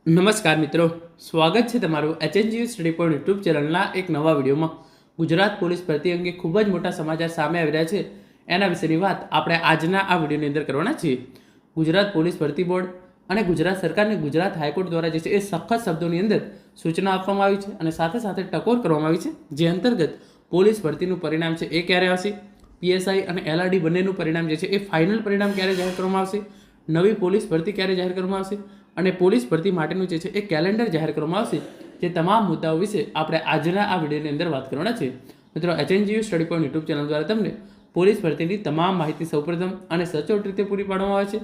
નમસ્કાર મિત્રો, સ્વાગત છે તમારું એચએનજીયુ સ્ટડી પોઈન્ટ યુટ્યુબ ચેનલના એક નવા વિડીયોમાં. ગુજરાત પોલીસ ભરતી અંગે ખૂબ જ મોટા સમાચાર સામે આવી રહ્યા છે. એના વિશેની વાત આપણે આજના આ વિડીયોની અંદર કરવાના છીએ. ગુજરાત પોલીસ ભરતી બોર્ડ અને ગુજરાત સરકારને ગુજરાત હાઈકોર્ટ દ્વારા જે છે એ સખત શબ્દોની અંદર સૂચના આપવામાં આવી છે અને સાથે સાથે ટકોર કરવામાં આવી છે, જે અંતર્ગત પોલીસ ભરતીનું પરિણામ છે એ ક્યારે આવશે, પીએસઆઈ અને એલઆરડી બંનેનું પરિણામ જે છે એ ફાઇનલ પરિણામ ક્યારે જાહેર કરવામાં આવશે, નવી પોલીસ ભરતી ક્યારે જાહેર કરવામાં આવશે અને પોલીસ ભરતી માટેનું જે છે એ કેલેન્ડર જાહેર કરવામાં આવશે. જે તમામ મુદ્દાઓ વિશે આપણે આજના આ વિડીયોની અંદર વાત કરવાના છે. મિત્રો, HNGU study point YouTube channel દ્વારા તમને પોલીસ ભરતીની તમામ માહિતી સૌપ્રથમ અને સચોટ રીતે પૂરી પાડવામાં આવે છે.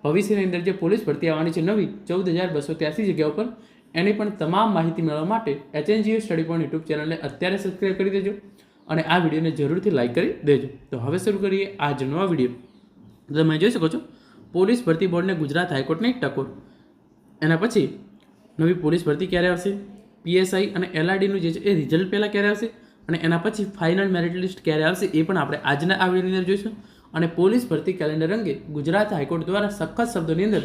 ભવિષ્યની અંદર જે પોલીસ ભરતી આવવાની છે નવી 14,283 જગ્યાઓ પર, એની પણ તમામ માહિતી મેળવવા માટે એચએનજીયુ સ્ટડી પોઈન્ટ યુટ્યુબ ચેનલને અત્યારે સબસ્ક્રાઈબ કરી દેજો અને આ વિડીયોને જરૂરથી લાઇક કરી દેજો. તો હવે શરૂ કરીએ આજનો આ વિડીયો. તમે જોઈ શકો છો, પોલીસ ભરતી બોર્ડને ગુજરાત હાઈકોર્ટની ટકોર. એના પછી નવી પોલીસ ભરતી ક્યારે આવશે, પીએસઆઈ અને એલઆરડીનું જે છે એ રિઝલ્ટ પહેલાં ક્યારે આવશે અને એના પછી ફાઇનલ મેરિટ લિસ્ટ ક્યારે આવશે એ પણ આપણે આજના આ વિડીયોની અંદર જોઈશું. અને પોલીસ ભરતી કેલેન્ડર અંગે ગુજરાત હાઈકોર્ટ દ્વારા સખત શબ્દોની અંદર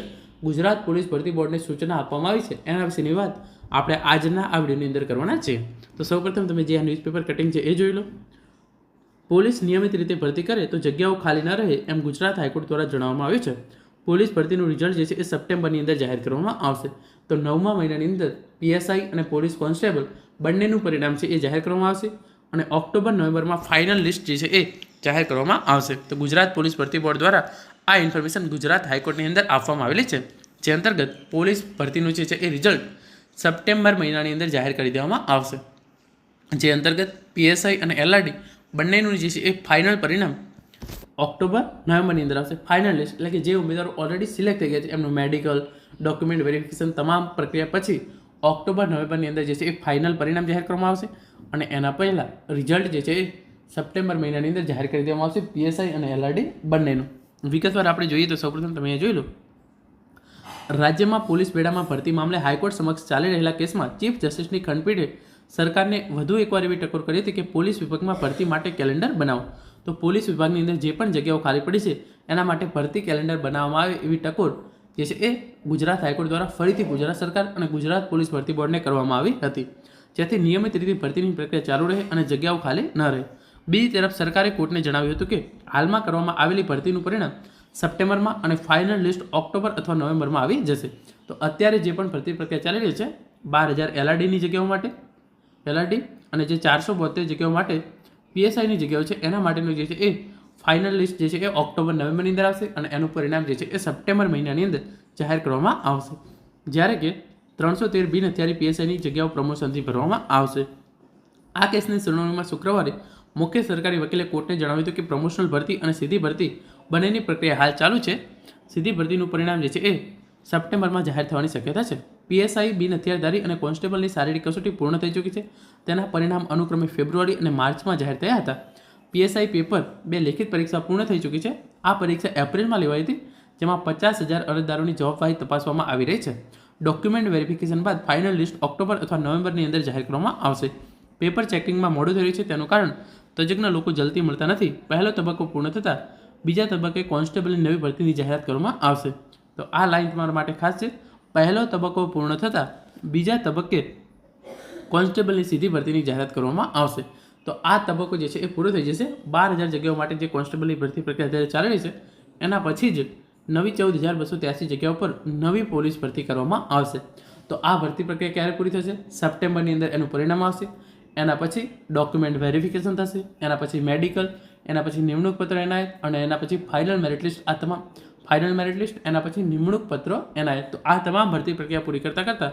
ગુજરાત પોલીસ ભરતી બોર્ડને સૂચના આપવામાં આવી છે, એના વિશેની વાત આપણે આજના આ વિડીયોની અંદર કરવાના છે. તો સૌપ્રથમ તમે જે આ ન્યૂઝપેપર કટિંગ છે એ જોઈ લો. પોલીસ નિયમિત રીતે ભરતી કરે તો જગ્યાઓ ખાલી ન રહે એમ ગુજરાત હાઈકોર્ટ દ્વારા જણાવવામાં આવ્યું છે. પોલીસ ભરતીનું રિઝલ્ટ જે છે એ સપ્ટેમ્બરની અંદર જાહેર કરવામાં આવશે. તો 9મા મહિનાની અંદર પીએસઆઈ અને પોલીસ કોન્સ્ટેબલ બંનેનું પરિણામ છે એ જાહેર કરવામાં આવશે અને ઓક્ટોબર-નવેમ્બરમાં ફાઇનલ લિસ્ટ જે છે એ જાહેર કરવામાં આવશે. તો ગુજરાત પોલીસ ભરતી બોર્ડ દ્વારા આ ઇન્ફોર્મેશન ગુજરાત હાઈકોર્ટની અંદર આપવામાં આવેલી છે, જે અંતર્ગત પોલીસ ભરતીનું જે છે એ રિઝલ્ટ સપ્ટેમ્બર મહિનાની અંદર જાહેર કરી દેવામાં આવશે. જે અંતર્ગત પીએસઆઈ અને એલઆરડી બંનેનું જે છે એ ફાઇનલ પરિણામ ઓક્ટોબર-નવેમ્બરની અંદર આવશે. ફાઇનલ લિસ્ટ એટલે કે જે ઉમેદવારો ઓલરેડી સિલેક્ટ થઈ ગયા છે એમનું મેડિકલ, ડોક્યુમેન્ટ વેરિફિકેશન તમામ પ્રક્રિયા પછી ઓક્ટોબર-નવેમ્બરની અંદર જે છે એ ફાઇનલ પરિણામ જાહેર કરવામાં આવશે અને એના પહેલાં રિઝલ્ટ જે છે એ સપ્ટેમ્બર મહિનાની અંદર જાહેર કરી દેવામાં આવશે પીએસઆઈ અને એલઆરડી બંનેનું. વિગતવાર આપણે જોઈએ તો સૌપ્રથમ તમે એ જોઈ લો. રાજ્યમાં પોલીસ બેડામાં ભરતી મામલે હાઈકોર્ટ સમક્ષ ચાલી રહેલા કેસમાં ચીફ જસ્ટિસની ખંડપીઠે સરકારને વધુ એકવાર એવી ટકોર કરી હતી કે પોલીસ વિભાગમાં ભરતી માટે કેલેન્ડર બનાવો. તો પોલીસ વિભાગની અંદર જે પણ જગ્યાઓ ખાલી પડી છે એના માટે ભરતી કેલેન્ડર બનાવવામાં આવે એવી ટકોર જે છે એ ગુજરાત હાઈકોર્ટ દ્વારા ફરીથી ગુજરાત સરકાર અને ગુજરાત પોલીસ ભરતી બોર્ડને કરવામાં આવી હતી, જેથી નિયમિત રીતે ભરતીની પ્રક્રિયા ચાલુ રહે અને જગ્યાઓ ખાલી ન રહે. બીજી તરફ સરકારે કોર્ટને જણાવ્યું હતું કે હાલમાં કરવામાં આવેલી ભરતીનું પરિણામ સપ્ટેમ્બરમાં અને ફાઇનલ લિસ્ટ ઓક્ટોબર અથવા નવેમ્બરમાં આવી જશે. તો અત્યારે જે પણ ભરતી પ્રક્રિયા ચાલી રહી છે 12,000 એલઆરડીની જગ્યાઓ માટે એલઆરડી અને જે 472 જગ્યાઓ માટે પીએસઆઈની જગ્યાઓ છે એના માટેનું જે છે એ ફાઇનલ લિસ્ટ જે છે એ ઓક્ટોબર-નવેમ્બરની અંદર આવશે અને એનું પરિણામ જે છે એ સપ્ટેમ્બર મહિનાની અંદર જાહેર કરવામાં આવશે. જ્યારે કે 313 બિનહથિયારી પીએસઆઈની જગ્યાઓ પ્રમોશનથી ભરવામાં આવશે. આ કેસની સુનાવણીમાં શુક્રવારે મુખ્ય સરકારી વકીલે કોર્ટને જણાવ્યું હતું કે પ્રમોશનલ ભરતી અને સીધી ભરતી બંનેની પ્રક્રિયા હાલ ચાલુ છે. સીધી ભરતીનું પરિણામ જે છે એ સપ્ટેમ્બરમાં જાહેર થવાની શક્યતા છે. પીએસઆઈ બિનહથિયારધારી અને કોન્સ્ટેબલની શારીરિક કસોટી પૂર્ણ થઈ ચૂકી છે. તેના પરિણામ અનુક્રમે ફેબ્રુઆરી અને માર્ચમાં જાહેર થયા હતા. પીએસઆઈ પેપર 2 લેખિત પરીક્ષા પૂર્ણ થઈ ચૂકી છે. આ પરીક્ષા એપ્રિલમાં લેવાઈ હતી, જેમાં 50,000 અરજદારોની જવાબવાહી તપાસવામાં આવી રહી છે. ડોક્યુમેન્ટ વેરિફિકેશન બાદ ફાઇનલ લિસ્ટ ઓક્ટોબર અથવા નવેમ્બરની અંદર જાહેર કરવામાં આવશે. પેપર ચેકિંગમાં મોડું થઈ રહ્યું છે, તેનું કારણ તજજ્ઞ લોકો જલ્દી મળતા નથી. પહેલો તબક્કો પૂર્ણ થતાં બીજા તબક્કે કોન્સ્ટેબલની નવી ભરતીની જાહેરાત કરવામાં આવશે. તો આ લાઈન તમારા માટે ખાસ છે. પહેલો તબક્કો પૂર્ણ થતાં બીજા તબક્કે કોન્સ્ટેબલની સીધી ભરતીની જાહેરાત કરવામાં આવશે. તો આ તબક્કો જે છે એ પૂરો થઈ જશે. 12,000 જગ્યાઓ માટે જે કોન્સ્ટેબલની ભરતી પ્રક્રિયા અત્યારે ચાલી રહી છે એના પછી જ નવી 14,283 જગ્યાઓ પર નવી પોલીસ ભરતી કરવામાં આવશે. તો આ ભરતી પ્રક્રિયા ક્યારે પૂરી થશે? સપ્ટેમ્બરની અંદર એનું પરિણામ આવશે. એના પછી ડોક્યુમેન્ટ વેરિફિકેશન થશે, એના પછી મેડિકલ, એના પછી નિમણૂક પત્ર એનાયત અને એના પછી ફાઇનલ મેરિટ લિસ્ટ. આ તમામ ફાઇનલ મેરિટ લિસ્ટ, એના પછી નિમણૂક પત્રો એનાયત. તો આ તમામ ભરતી પ્રક્રિયા પૂરી કરતાં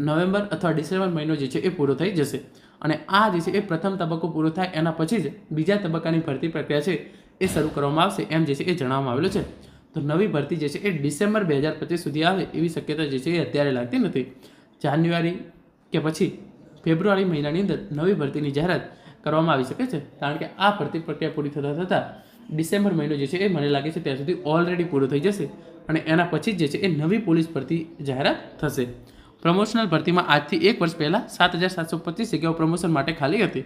નવેમ્બર અથવા ડિસેમ્બર મહિનો જે છે એ પૂરો થઈ જશે અને આ જે છે એ પ્રથમ તબક્કો પૂરો થાય એના પછી જ બીજા તબક્કાની ભરતી પ્રક્રિયા છે એ શરૂ કરવામાં આવશે, એમ જે છે એ જણાવવામાં આવેલું છે. તો નવી ભરતી જે છે એ ડિસેમ્બર 2025 સુધી આવે એવી શક્યતા જે છે એ અત્યારે લાગતી નથી. જાન્યુઆરી કે પછી ફેબ્રુઆરી મહિનાની અંદર નવી ભરતીની જાહેરાત કરવામાં આવી શકે છે, કારણ કે આ ભરતી પ્રક્રિયા પૂરી થતાં ડિસેમ્બર મહિનો જે છે એ મને લાગે છે ત્યાં સુધી ઓલરેડી પૂરો થઈ જશે અને એના પછી જ જે છે એ નવી પોલીસ ભરતી જાહેરાત થશે. પ્રમોશનલ ભરતીમાં આજથી 1 વર્ષ પહેલાં 7,725 જગ્યાઓ પ્રમોશન માટે ખાલી હતી,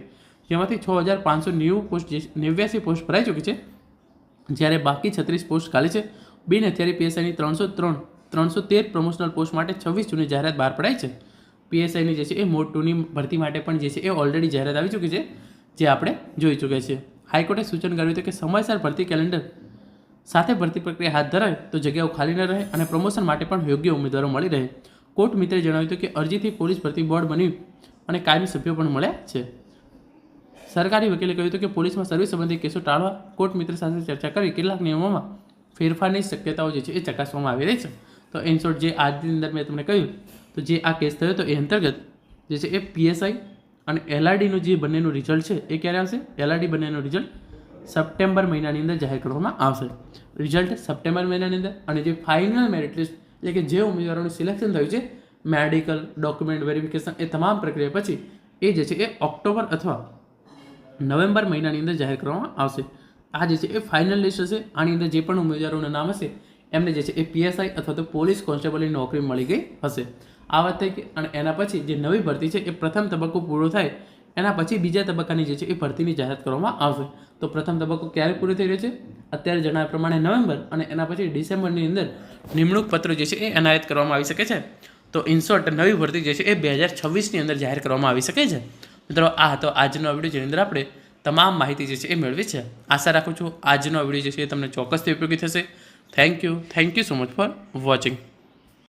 જેમાંથી 6,589 પોસ્ટ ભરાઈ ચૂકી છે, જ્યારે બાકી 36 પોસ્ટ ખાલી છે. બિનહથિયારી પીએસઆઈની 303 313 પ્રમોશનલ પોસ્ટ માટે 26 જૂને જાહેરાત બહાર પડાઈ છે. પીએસઆઈની જે છે એ મોડ 2ની ભરતી માટે પણ જે છે એ ઓલરેડી જાહેરાત આવી ચૂકી છે, જે આપણે જોઈ ચૂક્યા છીએ. હાઈકોર્ટે સૂચન કર્યું હતું કે સમયસર ભરતી કેલેન્ડર સાથે ભરતી પ્રક્રિયા હાથ ધરાય તો જગ્યાઓ ખાલી ન રહે અને પ્રમોશન માટે પણ યોગ્ય ઉમેદવારો મળી રહે. કોર્ટ મિત્રે જણાવ્યું હતું કે અરજીથી પોલીસ ભરતી બોર્ડ બની અને કાયમી સભ્યો પણ મળ્યા છે. સરકારી વકીલે કહ્યું હતું કે પોલીસમાં સર્વિસ સંબંધિત કેસો ટાળવા કોર્ટ મિત્ર સાથે ચર્ચા કરી કેટલાક નિયમોમાં ફેરફારની શક્યતાઓ જે છે એ ચકાસવામાં આવી રહી છે. તો ઇન શોર્ટ જે આજની અંદર મેં તમને કહ્યું, તો જે આ કેસ થયો હતો એ અંતર્ગત જે છે એ પીએસઆઈ અને એલઆરડીનું જે બંનેનું રિઝલ્ટ છે એ ક્યારે આવશે? એલઆરડી બંનેનું રિઝલ્ટ સપ્ટેમ્બર મહિનાની અંદર જાહેર કરવામાં આવશે. રિઝલ્ટ સપ્ટેમ્બર મહિનાની અંદર, અને જે ફાઇનલ મેરિટ લિસ્ટ એટલે કે જે ઉમેદવારોનું સિલેક્શન થયું છે, મેડિકલ, ડોક્યુમેન્ટ વેરિફિકેશન, એ તમામ પ્રક્રિયા પછી એ જે છે એ ઓક્ટોબર અથવા નવેમ્બર મહિનાની અંદર જાહેર કરવામાં આવશે. આ જે છે એ ફાઇનલ લિસ્ટ હશે. આની અંદર જે પણ ઉમેદવારોનું નામ હશે એમને જે છે એ પીએસઆઈ અથવા તો પોલીસ કોન્સ્ટેબલની નોકરી મળી ગઈ હશે. આ વાત થઈ ગઈ. અને એના પછી જે નવી ભરતી છે એ પ્રથમ તબક્કો પૂરો થાય એના પછી બીજા તબક્કાની જે છે એ ભરતીની જાહેરાત કરવામાં આવશે. તો પ્રથમ તબક્કો ક્યારે પૂરો થઈ રહ્યો છે? અત્યારે જણાવ્યા પ્રમાણે નવેમ્બર, અને એના પછી ડિસેમ્બરની અંદર નિમણૂક પત્રો જે છે એ એનાયત કરવામાં આવી શકે છે. તો ઇન શોર્ટ નવી ભરતી જે છે એ 2026ની અંદર જાહેર કરવામાં આવી શકે છે. મિત્રો, આ હતો આજનો વિડીયો, જેની અંદર આપણે તમામ માહિતી જે છે એ મેળવી છે. આશા રાખું છું આજનો વિડીયો જે છે એ તમને ચોક્કસથી ઉપયોગી થશે. Thank you so much for watching.